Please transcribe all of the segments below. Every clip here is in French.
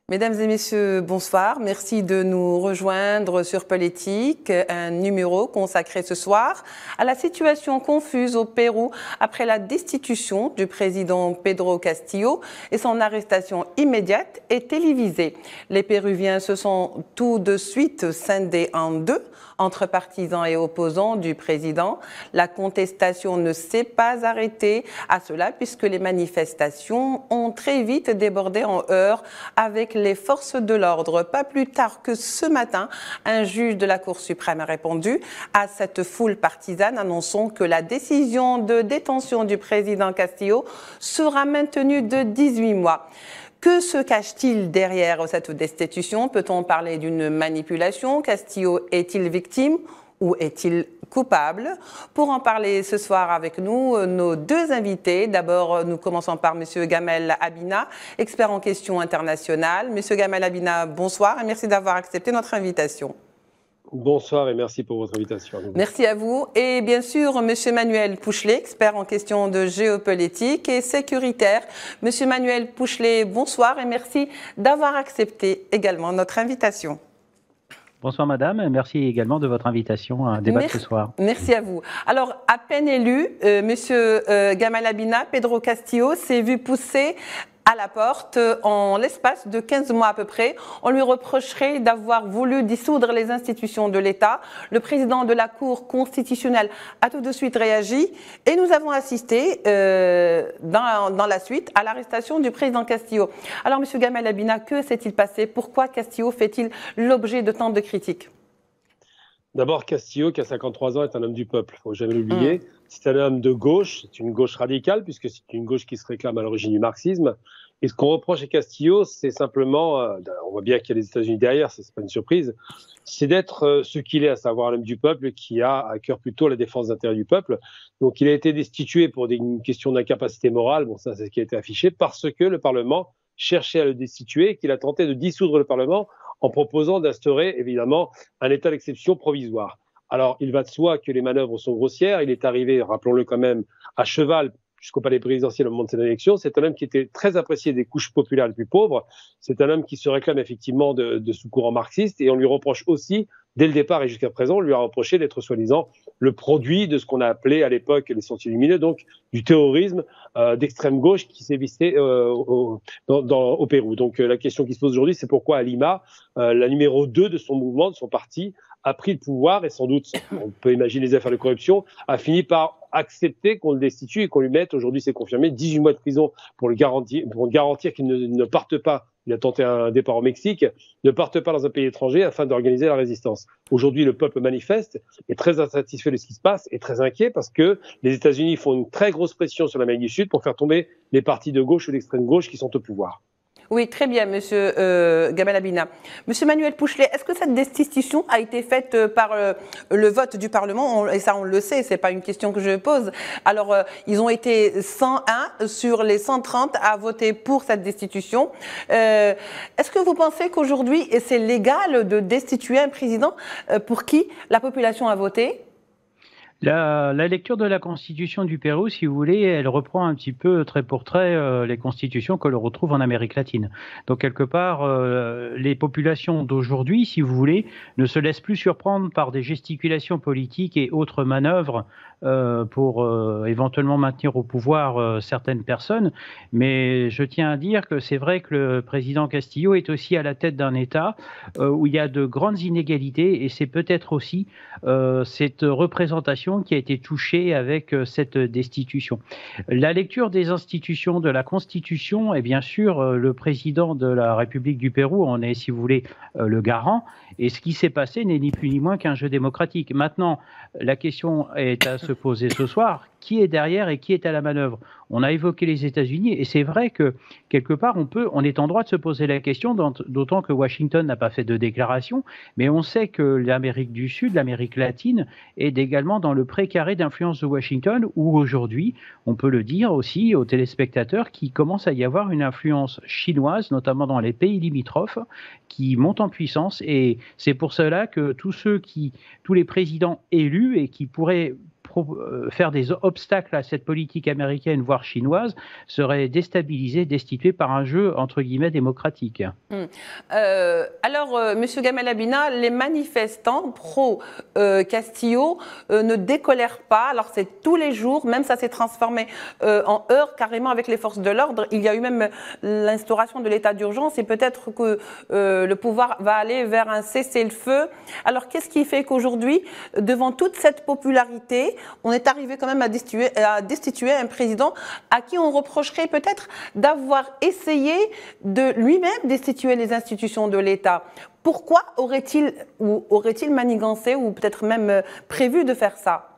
Mesdames et messieurs, bonsoir. Merci de nous rejoindre sur Politique, un numéro consacré ce soir à la situation confuse au Pérou après la destitution du président Pedro Castillo et son arrestation immédiate et télévisée. Les Péruviens se sont tout de suite scindés en deux entre partisans et opposants du président. La contestation ne s'est pas arrêtée à cela puisque les manifestations ont très vite débordé en heurts avec les forces de l'ordre. Pas plus tard que ce matin, un juge de la Cour suprême a répondu à cette foule partisane, annonçant que la décision de détention du président Castillo sera maintenue de 18 mois. Que se cache-t-il derrière cette destitution? Peut-on parler d'une manipulation? Castillo est-il victime ou est-il coupable? Pour en parler ce soir avec nous, nos deux invités. D'abord, nous commençons par M. Gamel Abina, expert en questions internationales. M. Gamel Abina, bonsoir et merci d'avoir accepté notre invitation. Bonsoir et merci pour votre invitation. Merci à vous. Et bien sûr, M. Manuel Pouchelet, expert en questions de géopolitique et sécuritaire. M. Manuel Pouchelet, bonsoir et merci d'avoir accepté également notre invitation. Bonsoir madame, merci également de votre invitation à un débat ce soir. Merci à vous. Alors, à peine élu, Monsieur Gamel Abina, Pedro Castillo s'est vu pousser à la porte en l'espace de 15 mois à peu près. On lui reprocherait d'avoir voulu dissoudre les institutions de l'État. Le président de la Cour constitutionnelle a tout de suite réagi et nous avons assisté dans la suite à l'arrestation du président Castillo. Alors, Monsieur Gamel Abina, que s'est-il passé? Pourquoi Castillo fait-il l'objet de tant de critiques? D'abord, Castillo, qui a 53 ans, est un homme du peuple, il ne faut jamais l'oublier. C'est un homme de gauche, c'est une gauche radicale, puisque c'est une gauche qui se réclame à l'origine du marxisme. Et ce qu'on reproche à Castillo, c'est simplement, on voit bien qu'il y a les États-Unis derrière, c'est pas une surprise, c'est d'être ce qu'il est, à savoir l'homme du peuple qui a à cœur plutôt la défense des intérêts du peuple. Donc il a été destitué pour une question d'incapacité morale, bon ça c'est ce qui a été affiché, parce que le Parlement cherchait à le destituer et qu'il a tenté de dissoudre le Parlement en proposant d'instaurer évidemment un état d'exception provisoire. Alors, il va de soi que les manœuvres sont grossières. Il est arrivé, rappelons-le quand même, à cheval jusqu'au palais présidentiel au moment de cette élection. C'est un homme qui était très apprécié des couches populaires les plus pauvres. C'est un homme qui se réclame effectivement de sous-courant marxiste et on lui reproche aussi, dès le départ et jusqu'à présent, on lui a reproché d'être soi-disant le produit de ce qu'on a appelé à l'époque les sentiers lumineux, donc du terrorisme d'extrême gauche qui sévissait au Pérou. Donc la question qui se pose aujourd'hui, c'est pourquoi à Lima, la numéro 2 de son mouvement, de son parti, a pris le pouvoir et sans doute, on peut imaginer les affaires de corruption, a fini par accepter qu'on le destitue et qu'on lui mette, aujourd'hui c'est confirmé, 18 mois de prison pour garantir qu'il ne parte pas. Il a tenté un départ au Mexique, ne parte pas dans un pays étranger afin d'organiser la résistance. Aujourd'hui, le peuple manifeste, est très insatisfait de ce qui se passe, est très inquiet parce que les États-Unis font une très grosse pression sur l'Amérique du Sud pour faire tomber les partis de gauche ou d'extrême gauche qui sont au pouvoir. Oui, très bien, Monsieur Gamel Abina. Monsieur Manuel Pouchelet, est-ce que cette destitution a été faite par le vote du Parlement? Et ça, on le sait, c'est pas une question que je pose. Alors, ils ont été 101 sur les 130 à voter pour cette destitution. Est-ce que vous pensez qu'aujourd'hui, c'est légal de destituer un président pour qui la population a voté? La lecture de la Constitution du Pérou, si vous voulez, elle reprend un petit peu trait pour trait les constitutions que l'on retrouve en Amérique latine. Donc quelque part, les populations d'aujourd'hui, si vous voulez, ne se laissent plus surprendre par des gesticulations politiques et autres manœuvres pour éventuellement maintenir au pouvoir certaines personnes. Mais je tiens à dire que c'est vrai que le président Castillo est aussi à la tête d'un État où il y a de grandes inégalités et c'est peut-être aussi cette représentation qui a été touchée avec cette destitution. La lecture des institutions de la Constitution est bien sûr le président de la République du Pérou en est, si vous voulez, le garant. Et ce qui s'est passé n'est ni plus ni moins qu'un jeu démocratique. Maintenant, la question est à se poser ce soir. Qui est derrière et qui est à la manœuvre? On a évoqué les États-Unis et c'est vrai que quelque part on est en droit de se poser la question, d'autant que Washington n'a pas fait de déclaration, mais on sait que l'Amérique du Sud, l'Amérique latine est également dans le précaré d'influence de Washington où aujourd'hui, on peut le dire aussi aux téléspectateurs, qu'il commence à y avoir une influence chinoise, notamment dans les pays limitrophes, qui monte en puissance et c'est pour cela que tous les présidents élus et qui pourraient faire des obstacles à cette politique américaine, voire chinoise, serait déstabilisé, destitué par un jeu, entre guillemets, démocratique. Alors, Monsieur Gamal Abina, les manifestants pro-Castillo ne décolèrent pas. Alors, c'est tous les jours, même ça s'est transformé en heurts carrément avec les forces de l'ordre. Il y a eu même l'instauration de l'état d'urgence et peut-être que le pouvoir va aller vers un cessez-le-feu. Alors, qu'est-ce qui fait qu'aujourd'hui, devant toute cette popularité, on est arrivé quand même à destituer un président à qui on reprocherait peut-être d'avoir essayé de lui-même destituer les institutions de l'État. Pourquoi aurait-il manigancé ou peut-être même prévu de faire ça?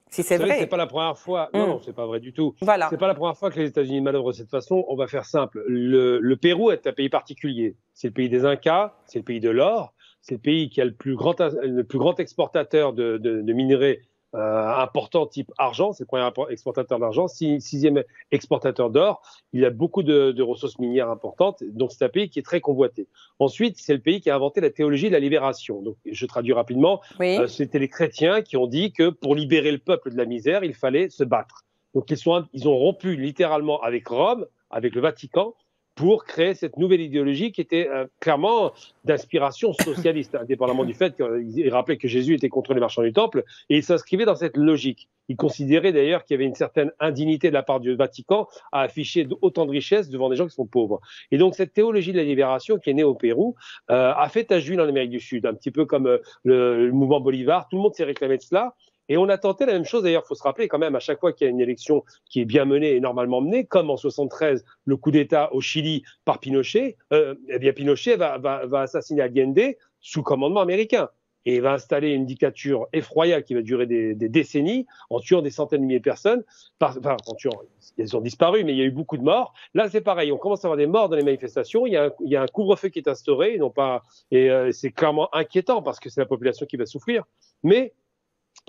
Si c'est vrai. C'est pas la première fois. Non, c'est pas vrai du tout. Voilà. C'est pas la première fois que les États-Unis manœuvrent de cette façon. On va faire simple. Le Pérou est un pays particulier. C'est le pays des Incas, c'est le pays de l'or, c'est le pays qui a le plus grand exportateur de minerais important type argent. C'est le premier exportateur d'argent, sixième exportateur d'or. Il a beaucoup de ressources minières importantes. Donc c'est un pays qui est très convoité. Ensuite, c'est le pays qui a inventé la théologie de la libération. Donc je traduis rapidement. Oui. C'était les chrétiens qui ont dit que pour libérer le peuple de la misère, il fallait se battre. Donc ils ont rompu littéralement avec Rome, avec le Vatican, pour créer cette nouvelle idéologie qui était clairement d'inspiration socialiste, indépendamment du fait qu'il rappelait que Jésus était contre les marchands du temple, et il s'inscrivait dans cette logique. Il considérait d'ailleurs qu'il y avait une certaine indignité de la part du Vatican à afficher autant de richesses devant des gens qui sont pauvres. Et donc cette théologie de la libération qui est née au Pérou a fait tache d'huile en Amérique du Sud, un petit peu comme le mouvement Bolivar. Tout le monde s'est réclamé de cela. Et on a tenté la même chose, d'ailleurs, il faut se rappeler quand même, à chaque fois qu'il y a une élection qui est bien menée et normalement menée, comme en 73, le coup d'État au Chili par Pinochet, eh bien Pinochet va assassiner Allende sous commandement américain. Et il va installer une dictature effroyable qui va durer des décennies, en tuant des centaines de milliers de personnes. Elles ont disparu, mais il y a eu beaucoup de morts. Là, c'est pareil, on commence à avoir des morts dans les manifestations. Il y a un couvre-feu qui est instauré, c'est clairement inquiétant parce que c'est la population qui va souffrir. Mais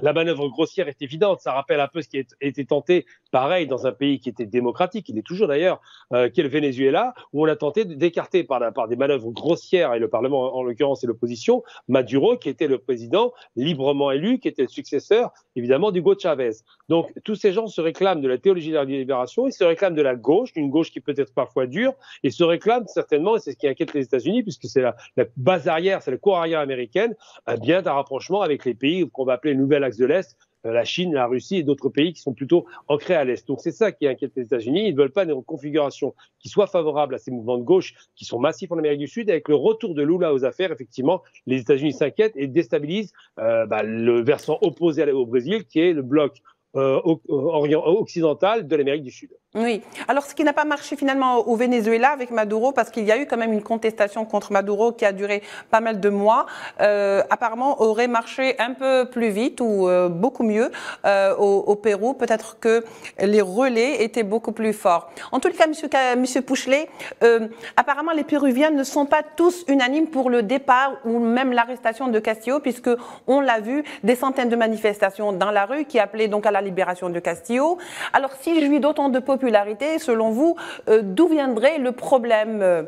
la manœuvre grossière est évidente. Ça rappelle un peu ce qui a été tenté, pareil, dans un pays qui était démocratique, il est toujours d'ailleurs, qui est le Venezuela, où on a tenté d'écarter par des manœuvres grossières, et le Parlement, en l'occurrence, et l'opposition, Maduro, qui était le président librement élu, qui était le successeur, évidemment, d'Hugo Chavez. Donc, tous ces gens se réclament de la théologie de la libération, ils se réclament de la gauche, d'une gauche qui peut être parfois dure, et se réclament certainement, et c'est ce qui inquiète les États-Unis, puisque c'est la base arrière, c'est la cour arrière américaine, bien d'un rapprochement avec les pays qu'on va appeler nouvel axe de l'Est, la Chine, la Russie et d'autres pays qui sont plutôt ancrés à l'Est. Donc c'est ça qui inquiète les États-Unis. Ils ne veulent pas une configuration qui soit favorable à ces mouvements de gauche qui sont massifs en Amérique du Sud. Avec le retour de Lula aux affaires, effectivement, les États-Unis s'inquiètent et déstabilisent le versant opposé au Brésil, qui est le bloc occidental de l'Amérique du Sud. Oui. Alors, ce qui n'a pas marché finalement au Venezuela avec Maduro, parce qu'il y a eu quand même une contestation contre Maduro qui a duré pas mal de mois, apparemment aurait marché un peu plus vite ou beaucoup mieux au Pérou. Peut-être que les relais étaient beaucoup plus forts. En tout cas, Monsieur Pouchelet, apparemment les Péruviens ne sont pas tous unanimes pour le départ ou même l'arrestation de Castillo, puisque on l'a vu, des centaines de manifestations dans la rue qui appelaient donc à la libération de Castillo. Alors, s'il jouit d'autant de popularité, selon vous, d'où viendrait le problème?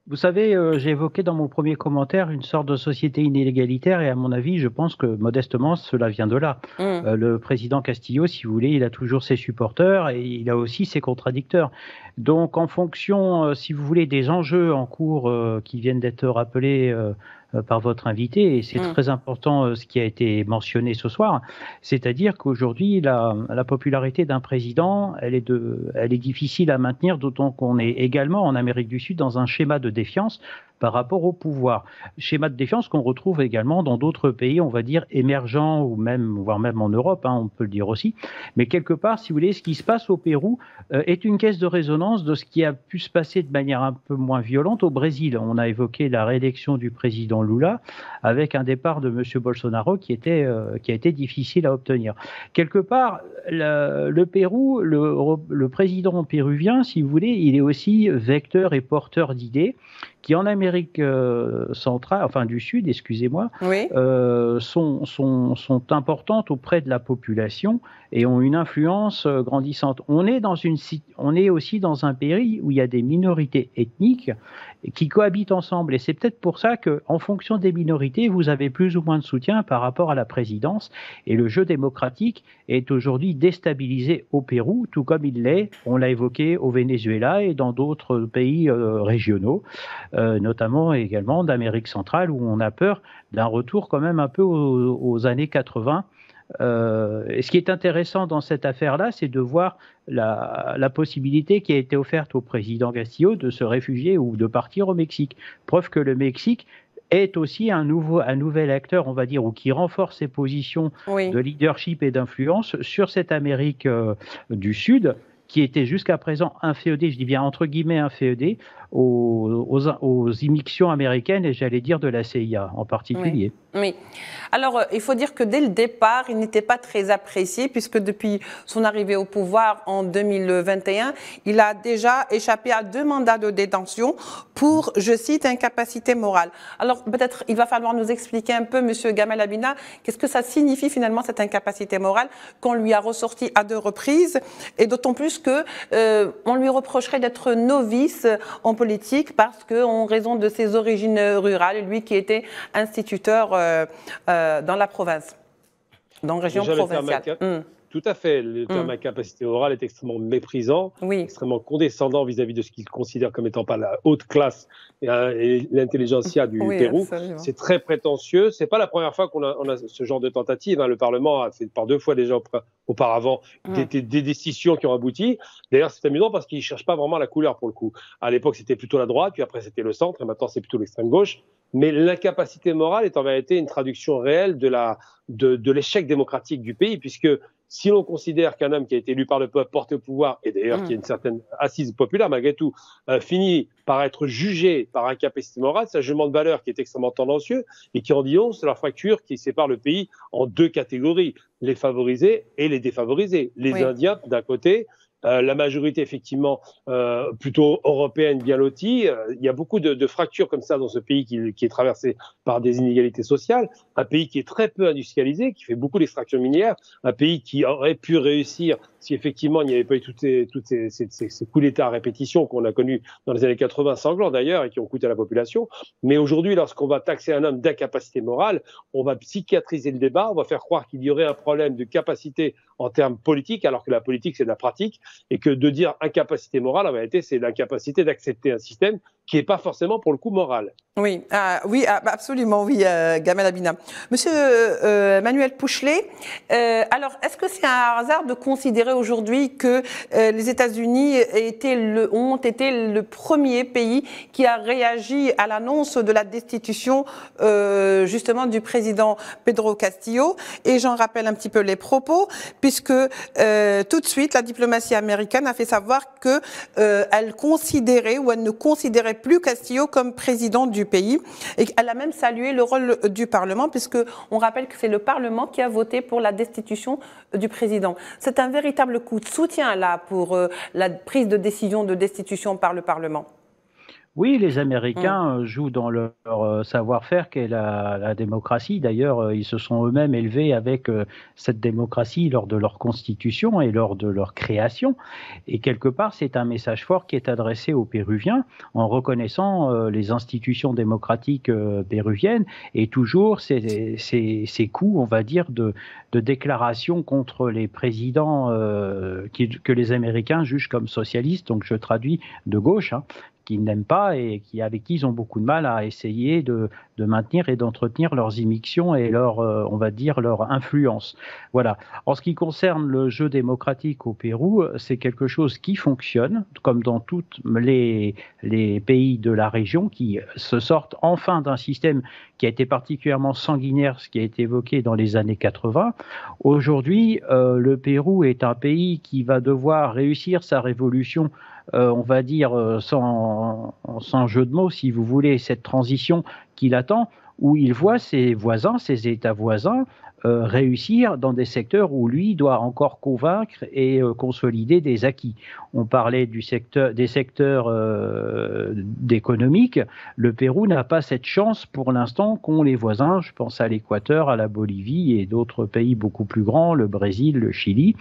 Vous savez, j'ai évoqué dans mon premier commentaire une sorte de société inégalitaire et à mon avis, je pense que modestement, cela vient de là. Le président Castillo, si vous voulez, il a toujours ses supporters et il a aussi ses contradicteurs. Donc, en fonction, si vous voulez, des enjeux en cours qui viennent d'être rappelés par votre invité, et c'est très important ce qui a été mentionné ce soir, c'est-à-dire qu'aujourd'hui, la popularité d'un président, elle est difficile à maintenir, d'autant qu'on est également en Amérique du Sud dans un schéma de défiance par rapport au pouvoir. Schéma de défiance qu'on retrouve également dans d'autres pays, on va dire, émergents, ou même, voire même en Europe, on peut le dire aussi. Mais quelque part, si vous voulez, ce qui se passe au Pérou est une caisse de résonance de ce qui a pu se passer de manière un peu moins violente au Brésil. On a évoqué la réélection du président Lula avec un départ de M. Bolsonaro qui a été difficile à obtenir. Quelque part, le Pérou, le président péruvien, si vous voulez, il est aussi vecteur et porteur d'idées qui en Amérique d'Amérique centrale, enfin du Sud, excusez-moi, Oui. sont importantes auprès de la population et ont une influence grandissante. On est aussi dans un pays où il y a des minorités ethniques qui cohabitent ensemble. Et c'est peut-être pour ça qu'en fonction des minorités, vous avez plus ou moins de soutien par rapport à la présidence. Et le jeu démocratique est aujourd'hui déstabilisé au Pérou, tout comme il l'est, on l'a évoqué, au Venezuela et dans d'autres pays régionaux, notamment également d'Amérique centrale, où on a peur d'un retour quand même un peu aux années 80. Et ce qui est intéressant dans cette affaire-là, c'est de voir la possibilité qui a été offerte au président Castillo de se réfugier ou de partir au Mexique. Preuve que le Mexique est aussi un nouvel acteur, on va dire, ou qui renforce ses positions de leadership et d'influence sur cette Amérique du Sud, qui était jusqu'à présent inféodée, je dis bien entre guillemets inféodée, aux immixtions américaines, et j'allais dire de la CIA en particulier. Oui. Alors, il faut dire que dès le départ, il n'était pas très apprécié, puisque depuis son arrivée au pouvoir en 2021, il a déjà échappé à 2 mandats de détention pour, je cite, incapacité morale. Alors, peut-être il va falloir nous expliquer un peu, Monsieur Gamel Abina, qu'est-ce que ça signifie finalement cette incapacité morale qu'on lui a ressorti à 2 reprises, et d'autant plus que on lui reprocherait d'être novice en politique parce qu'en raison de ses origines rurales, lui qui était instituteur dans la province, dans la région provinciale. Tout à fait. Le terme incapacité morale est extrêmement méprisant, extrêmement condescendant vis-à-vis de ce qu'il considère comme étant pas la haute classe et l'intelligentsia du Pérou. Absolument. C'est très prétentieux. C'est pas la première fois qu'on a ce genre de tentative. Le Parlement a fait par 2 fois déjà auparavant des décisions qui ont abouti. D'ailleurs, c'est amusant parce qu'ils cherchent pas vraiment la couleur pour le coup. À l'époque, c'était plutôt la droite, puis après c'était le centre, et maintenant c'est plutôt l'extrême gauche. Mais l'incapacité morale est en vérité une traduction réelle de l'échec démocratique du pays, puisque si l'on considère qu'un homme qui a été élu par le peuple, porté au pouvoir, et d'ailleurs qui a une certaine assise populaire malgré tout, finit par être jugé par incapacité morale, c'est un jugement de valeur qui est extrêmement tendancieux et qui en dit long sur la fracture qui sépare le pays en 2 catégories, les favorisés et les défavorisés. Les Indiens d'un côté, la majorité effectivement plutôt européenne bien lotie. Il y a beaucoup de fractures comme ça dans ce pays qui est traversé par des inégalités sociales, un pays qui est très peu industrialisé, qui fait beaucoup d'extraction minière, un pays qui aurait pu réussir si effectivement il n'y avait pas eu toutes ces coups d'État à répétition qu'on a connus dans les années 80, sanglants d'ailleurs, et qui ont coûté à la population. Mais aujourd'hui, lorsqu'on va taxer un homme d'incapacité morale, on va psychiatriser le débat, on va faire croire qu'il y aurait un problème de capacité en termes politiques, alors que la politique, c'est de la pratique, et que de dire incapacité morale, en réalité, c'est l'incapacité d'accepter un système qui n'est pas forcément, pour le coup, moral. Oui, absolument, oui, Gamel Abina. Monsieur Manuel Pouchelet, alors, est-ce que c'est un hasard de considérer aujourd'hui que les États-Unis ont été le premier pays qui a réagi à l'annonce de la destitution justement du président Pedro Castillo? Et j'en rappelle un petit peu les propos, puisque tout de suite, la diplomatie américaine a fait savoir qu'elle considérait ou elle ne considérait plus Castillo comme président du pays. Et elle a même salué le rôle du Parlement, puisqu'on rappelle que c'est le Parlement qui a voté pour la destitution du président. C'est un véritable coup de soutien là pour la prise de décision de destitution par le Parlement. Oui, les Américains jouent dans leur savoir-faire qu'est la démocratie. D'ailleurs, ils se sont eux-mêmes élevés avec cette démocratie lors de leur constitution et lors de leur création. Et quelque part, c'est un message fort qui est adressé aux Péruviens en reconnaissant les institutions démocratiques péruviennes et toujours ces coups, on va dire, de déclaration contre les présidents que les Américains jugent comme socialistes. Donc, je traduis de gauche, qu'ils n'aiment pas et avec qui ils ont beaucoup de mal à essayer de maintenir et d'entretenir leurs immixtions et on va dire, leur influence. Voilà. En ce qui concerne le jeu démocratique au Pérou, c'est quelque chose qui fonctionne, comme dans tous les pays de la région qui se sortent enfin d'un système qui a été particulièrement sanguinaire, ce qui a été évoqué dans les années 80. Aujourd'hui, le Pérou est un pays qui va devoir réussir sa révolution on va dire, sans jeu de mots, si vous voulez, cette transition qu'il attend, où il voit ses voisins, ses États voisins, réussir dans des secteurs où lui doit encore convaincre et consolider des acquis. On parlait des secteurs économiques. Le Pérou n'a pas cette chance pour l'instant qu'ont les voisins. Je pense à l'Équateur, à la Bolivie et d'autres pays beaucoup plus grands, le Brésil, le Chili,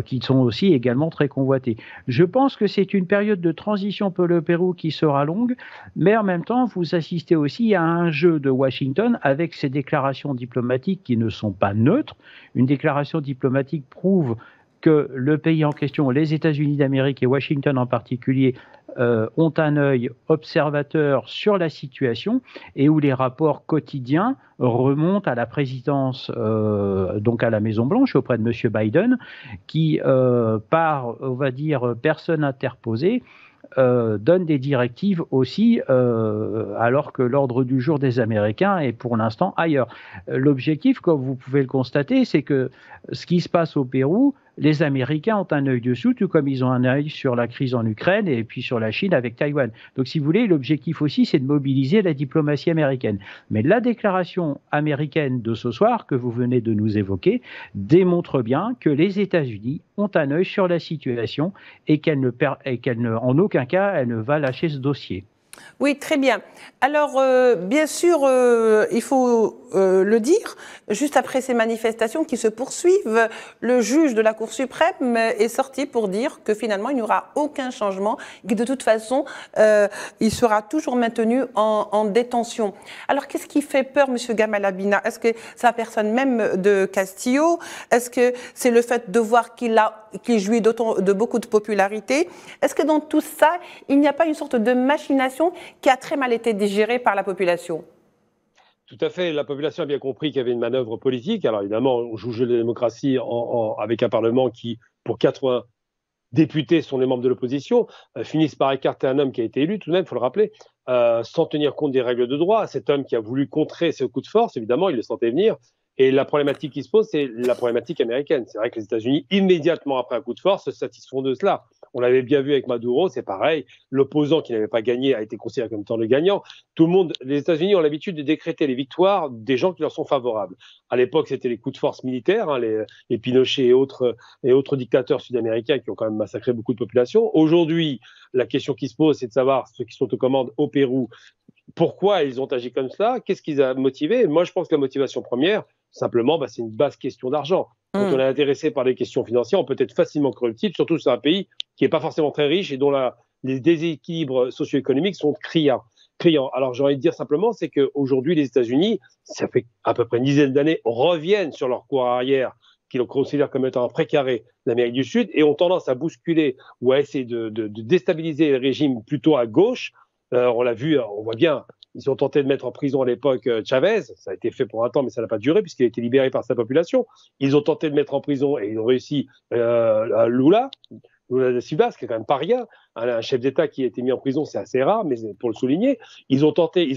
qui sont aussi également très convoités. Je pense que c'est une période de transition pour le Pérou qui sera longue, mais en même temps, vous assistez aussi à un jeu de Washington avec ses déclarations diplomatiques qui ne sont pas neutres. Une déclaration diplomatique prouve que le pays en question, les États-Unis d'Amérique et Washington en particulier, ont un œil observateur sur la situation et où les rapports quotidiens remontent à la présidence, donc à la Maison-Blanche, auprès de M. Biden, qui, par, on va dire, personne interposée, donne des directives aussi, alors que l'ordre du jour des Américains est pour l'instant ailleurs. L'objectif, comme vous pouvez le constater, c'est que ce qui se passe au Pérou, les Américains ont un œil dessus, tout comme ils ont un œil sur la crise en Ukraine et puis sur la Chine avec Taïwan. Donc, si vous voulez, l'objectif aussi, c'est de mobiliser la diplomatie américaine. Mais la déclaration américaine de ce soir, que vous venez de nous évoquer, démontre bien que les États-Unis ont un œil sur la situation et en aucun cas, elle ne va lâcher ce dossier. Oui, très bien. Alors, bien sûr, il faut le dire, juste après ces manifestations qui se poursuivent, le juge de la Cour suprême est sorti pour dire que finalement, il n'y aura aucun changement, que de toute façon, il sera toujours maintenu en détention. Alors, qu'est-ce qui fait peur, M. Gamal Abina? Est-ce que c'est la personne même de Castillo? Est-ce que c'est le fait de voir qu'il jouit de beaucoup de popularité? Est-ce que dans tout ça, il n'y a pas une sorte de machination qui a très mal été digérée par la population? Tout à fait. La population a bien compris qu'il y avait une manœuvre politique. Alors évidemment, on joue le jeu de la démocratie avec un Parlement qui, pour 80 députés, sont les membres de l'opposition, finissent par écarter un homme qui a été élu, tout de même, il faut le rappeler, sans tenir compte des règles de droit. Cet homme qui a voulu contrer ce coup de force, évidemment, il le sentait venir. Et la problématique qui se pose, c'est la problématique américaine. C'est vrai que les États-Unis, immédiatement après un coup de force, se satisfont de cela. On l'avait bien vu avec Maduro, c'est pareil. L'opposant qui n'avait pas gagné a été considéré comme étant le gagnant. Tout le monde, les États-Unis ont l'habitude de décréter les victoires des gens qui leur sont favorables. À l'époque, c'était les coups de force militaires, hein, les Pinochet et autres dictateurs sud-américains qui ont quand même massacré beaucoup de populations. Aujourd'hui, la question qui se pose, c'est de savoir ceux qui sont aux commandes au Pérou, pourquoi ils ont agi comme cela, qu'est-ce qui les a motivés. Moi, je pense que la motivation première, simplement, c'est une basse question d'argent. Quand on est intéressé par les questions financières, on peut être facilement corruptible, surtout sur un pays qui n'est pas forcément très riche et dont les déséquilibres socio-économiques sont criants. Alors, j'ai envie de dire simplement, c'est qu'aujourd'hui, les États-Unis, ça fait à peu près une dizaine d'années, reviennent sur leur cours arrière, qu'ils considèrent comme étant un précaré l'Amérique du Sud, et ont tendance à bousculer ou à essayer de déstabiliser le régime plutôt à gauche. On l'a vu, on voit bien. Ils ont tenté de mettre en prison à l'époque Chavez. Ça a été fait pour un temps, mais ça n'a pas duré puisqu'il a été libéré par sa population. Ils ont tenté de mettre en prison et ils ont réussi Lula da Silva, ce qui est quand même pas rien. Un chef d'État qui a été mis en prison, c'est assez rare, mais pour le souligner. Ils ont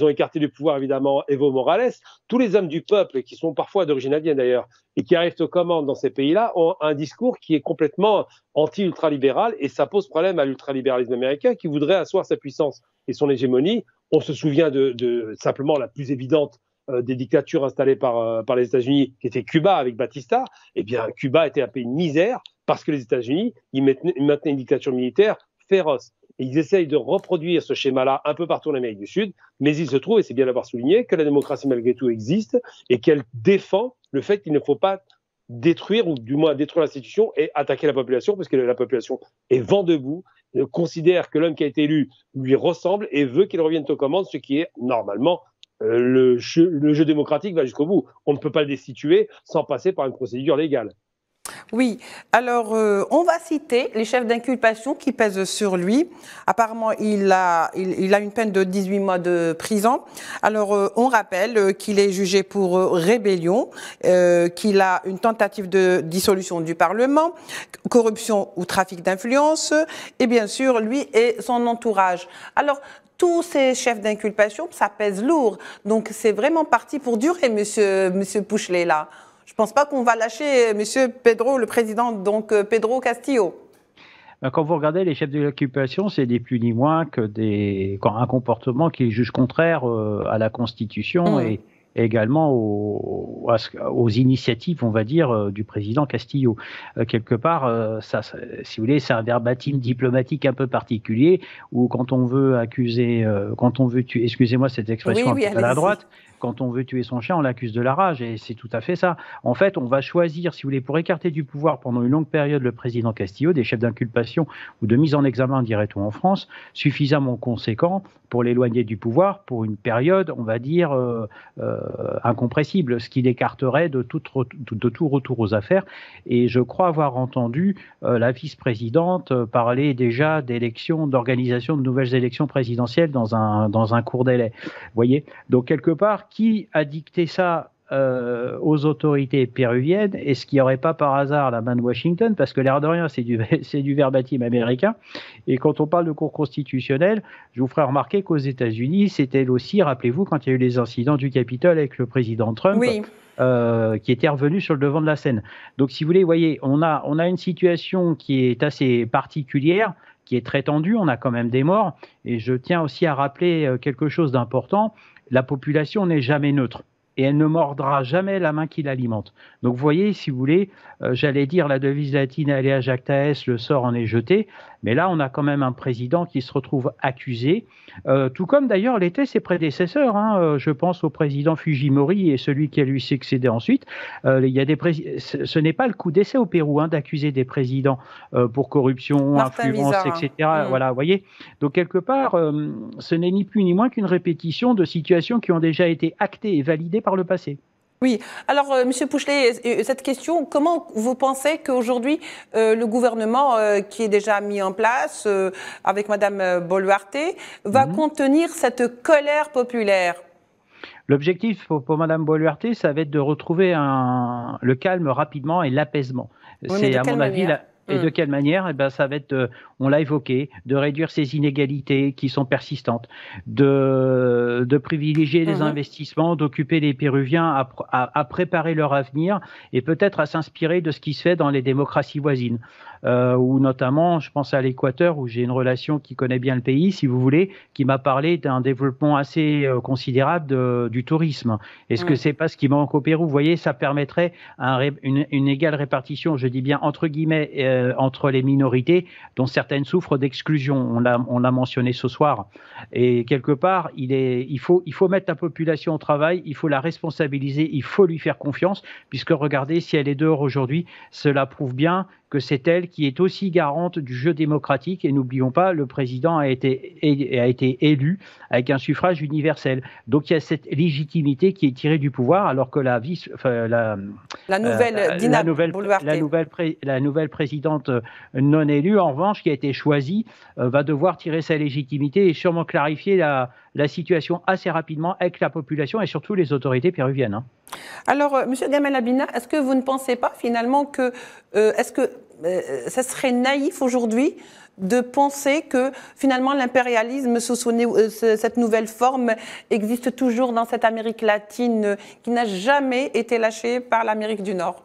écarté du pouvoir, évidemment, Evo Morales. Tous les hommes du peuple, qui sont parfois d'origine indienne d'ailleurs, et qui arrivent aux commandes dans ces pays-là, ont un discours qui est complètement anti-ultralibéral, et ça pose problème à l'ultralibéralisme américain qui voudrait asseoir sa puissance et son hégémonie. On se souvient de simplement la plus évidente des dictatures installées par les États-Unis, qui était Cuba avec Batista. Eh bien, Cuba était un pays de misère parce que les États-Unis, ils maintenaient une dictature militaire féroce. Et ils essayent de reproduire ce schéma-là un peu partout en Amérique du Sud, mais il se trouve, et c'est bien d'avoir souligné, que la démocratie malgré tout existe et qu'elle défend le fait qu'il ne faut pas détruire, ou du moins détruire l'institution et attaquer la population, parce que la population est vent debout, considère que l'homme qui a été élu lui ressemble et veut qu'il revienne aux commandes, ce qui est normalement le jeu démocratique va jusqu'au bout. On ne peut pas le destituer sans passer par une procédure légale. Oui, alors on va citer les chefs d'inculpation qui pèsent sur lui. Apparemment, il a une peine de 18 mois de prison. Alors, on rappelle qu'il est jugé pour rébellion, qu'il a une tentative de dissolution du Parlement, corruption ou trafic d'influence, et bien sûr, lui et son entourage. Alors, tous ces chefs d'inculpation, ça pèse lourd. Donc, c'est vraiment parti pour durer, monsieur Pouchelet, là. Je ne pense pas qu'on va lâcher M. Pedro, le président, donc Pedro Castillo. Quand vous regardez les chefs de l'occupation, c'est ni plus ni moins que un comportement qui est juste contraire à la Constitution et également aux initiatives, on va dire, du président Castillo. Quelque part, si vous voulez, c'est un verbatim diplomatique un peu particulier, où quand on veut accuser, quand on veut tuer, excusez-moi cette expression un peu à la droite, quand on veut tuer son chien, on l'accuse de la rage, et c'est tout à fait ça. En fait, on va choisir, si vous voulez, pour écarter du pouvoir pendant une longue période le président Castillo, des chefs d'inculpation ou de mise en examen, dirait-on en France, suffisamment conséquents pour l'éloigner du pouvoir pour une période, on va dire, incompressible, ce qui l'écarterait de tout retour aux affaires. Et je crois avoir entendu la vice-présidente parler déjà d'élections, d'organisation de nouvelles élections présidentielles dans un court délai. Vous voyez ? Donc, quelque part, qui a dicté ça aux autorités péruviennes? Est-ce qu'il n'y aurait pas par hasard la main de Washington? Parce que l'air de rien, c'est du verbatim américain. Et quand on parle de cour constitutionnelle, je vous ferai remarquer qu'aux États-Unis, c'était aussi, rappelez-vous, quand il y a eu les incidents du Capitole avec le président Trump, qui était revenu sur le devant de la scène. Donc, si vous voulez, voyez, on a une situation qui est assez particulière, qui est très tendue. On a quand même des morts. Et je tiens aussi à rappeler quelque chose d'important. La population n'est jamais neutre. Et elle ne mordra jamais la main qui l'alimente. Donc, vous voyez, si vous voulez, j'allais dire la devise latine, alea jacta est, le sort en est jeté. Mais là, on a quand même un président qui se retrouve accusé, tout comme d'ailleurs l'étaient ses prédécesseurs. Je pense au président Fujimori et celui qui a lui succédé ensuite. Il y a ce n'est pas le coup d'essai au Pérou d'accuser des présidents pour corruption, influence, etc. Voilà, vous voyez. Donc, quelque part, ce n'est ni plus ni moins qu'une répétition de situations qui ont déjà été actées et validées par le passé. Oui. Alors, Monsieur Pouchelet, cette question, comment vous pensez qu'aujourd'hui, le gouvernement qui est déjà mis en place avec Madame Boluarte va contenir cette colère populaire? L'objectif pour Madame Boluarte, ça va être de retrouver le calme rapidement et l'apaisement. Oui, c'est à mon avis Et de quelle manière? Eh ben, ça va être, on l'a évoqué, de réduire ces inégalités qui sont persistantes, de privilégier les investissements, d'occuper les Péruviens à préparer leur avenir et peut-être à s'inspirer de ce qui se fait dans les démocraties voisines. Où notamment, je pense à l'Équateur, où j'ai une relation qui connaît bien le pays, si vous voulez, qui m'a parlé d'un développement assez considérable du tourisme. Est-ce que c'est pas ce qui manque au Pérou? Vous voyez, ça permettrait une égale répartition, je dis bien entre guillemets, entre les minorités, dont certaines souffrent d'exclusion. On l'a mentionné ce soir. Et quelque part, il faut mettre la population au travail, il faut la responsabiliser, il faut lui faire confiance, puisque regardez, si elle est dehors aujourd'hui, cela prouve bien que c'est elle qui est aussi garante du jeu démocratique. Et n'oublions pas, le président a été élu avec un suffrage universel. Donc il y a cette légitimité qui est tirée du pouvoir, alors que la nouvelle présidente non élue, en revanche, qui a été choisie, va devoir tirer sa légitimité et sûrement clarifier la situation assez rapidement avec la population et surtout les autorités péruviennes. Alors, M. Gamel Abina, est-ce que vous ne pensez pas finalement que ça serait naïf aujourd'hui de penser que finalement l'impérialisme sous cette nouvelle forme existe toujours dans cette Amérique latine qui n'a jamais été lâchée par l'Amérique du Nord?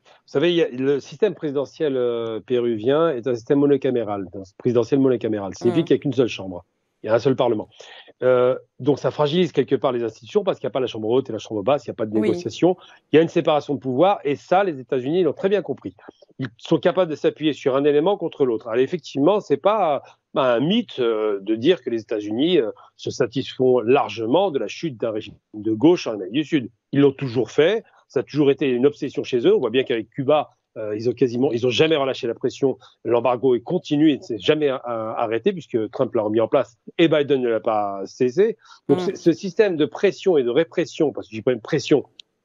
Vous savez, le système présidentiel péruvien est un système monocaméral, présidentiel monocaméral. Ça signifie qu'il n'y a qu'une seule chambre. Il y a un seul Parlement. Donc ça fragilise quelque part les institutions parce qu'il n'y a pas la chambre haute et la chambre basse, il n'y a pas de négociation. Il y a une séparation de pouvoir et ça, les États-Unis l'ont très bien compris. Ils sont capables de s'appuyer sur un élément contre l'autre. Alors effectivement, ce n'est pas un mythe de dire que les États-Unis se satisfont largement de la chute d'un régime de gauche en Amérique du Sud. Ils l'ont toujours fait. Ça a toujours été une obsession chez eux. On voit bien qu'avec Cuba, ils ont jamais relâché la pression. L'embargo est continu et ne s'est jamais arrêté puisque Trump l'a remis en place et Biden ne l'a pas cessé. Donc ce système de pression et de répression, parce que je dis pas une pression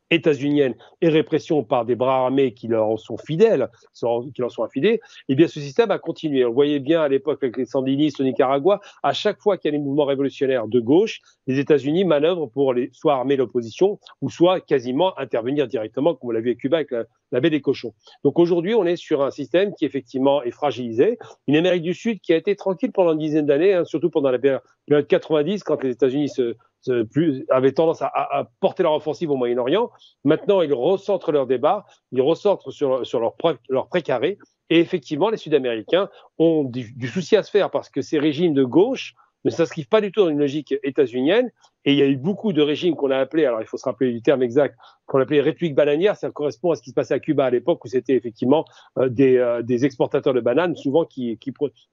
états-unienne et répression par des bras armés qui leur en sont fidèles, eh bien ce système a continué. On voyait bien à l'époque avec les sandinistes au Nicaragua, à chaque fois qu'il y a des mouvements révolutionnaires de gauche, les États-Unis manœuvrent pour soit armer l'opposition ou soit quasiment intervenir directement, comme on l'a vu à Cuba avec la baie des cochons. Donc aujourd'hui, on est sur un système qui effectivement est fragilisé. Une Amérique du Sud qui a été tranquille pendant une dizaine d'années, surtout pendant la période 90, quand les États-Unis avaient tendance à porter leur offensive au Moyen-Orient. Maintenant, ils recentrent leur débat, ils recentrent sur leur précaré. Et effectivement, les Sud-Américains ont du souci à se faire parce que ces régimes de gauche ne s'inscrivent pas du tout dans une logique états-unienne Et il y a eu beaucoup de régimes qu'on a appelés, alors il faut se rappeler du terme exact, qu'on appelait république bananière. Ça correspond à ce qui se passait à Cuba à l'époque, où c'était effectivement des exportateurs de bananes, souvent qui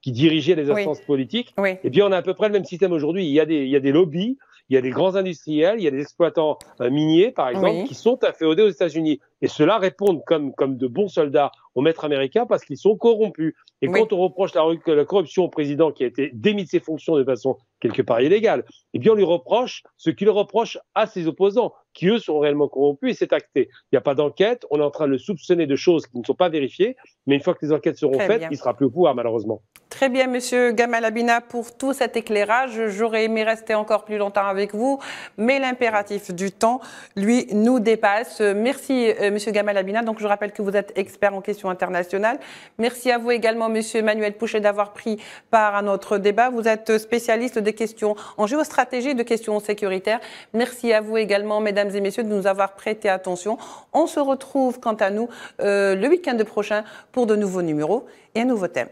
dirigeaient les instances politiques. Oui. Et bien, on a à peu près le même système aujourd'hui. Il y a des lobbies, il y a des grands industriels, il y a des exploitants miniers, par exemple, qui sont afféodés aux États-Unis. Et ceux-là répondent comme de bons soldats aux maîtres américains parce qu'ils sont corrompus. Et quand on reproche la corruption au président qui a été démis de ses fonctions de façon quelque part illégale, eh bien on lui reproche ce qu'il reproche à ses opposants, qui eux sont réellement corrompus, et c'est acté. Il n'y a pas d'enquête, on est en train de le soupçonner de choses qui ne sont pas vérifiées, mais une fois que les enquêtes seront faites, il ne sera plus au pouvoir malheureusement. Très bien, Monsieur Gamal Abina, pour tout cet éclairage. J'aurais aimé rester encore plus longtemps avec vous, mais l'impératif du temps, lui, nous dépasse. Merci, Monsieur Gamal Abina. Donc, je rappelle que vous êtes expert en questions internationales. Merci à vous également, Monsieur Emmanuel Pouchet, d'avoir pris part à notre débat. Vous êtes spécialiste des questions en géostratégie et de questions sécuritaires. Merci à vous également, mesdames et messieurs, de nous avoir prêté attention. On se retrouve, quant à nous, le week-end prochain pour de nouveaux numéros et un nouveau thème.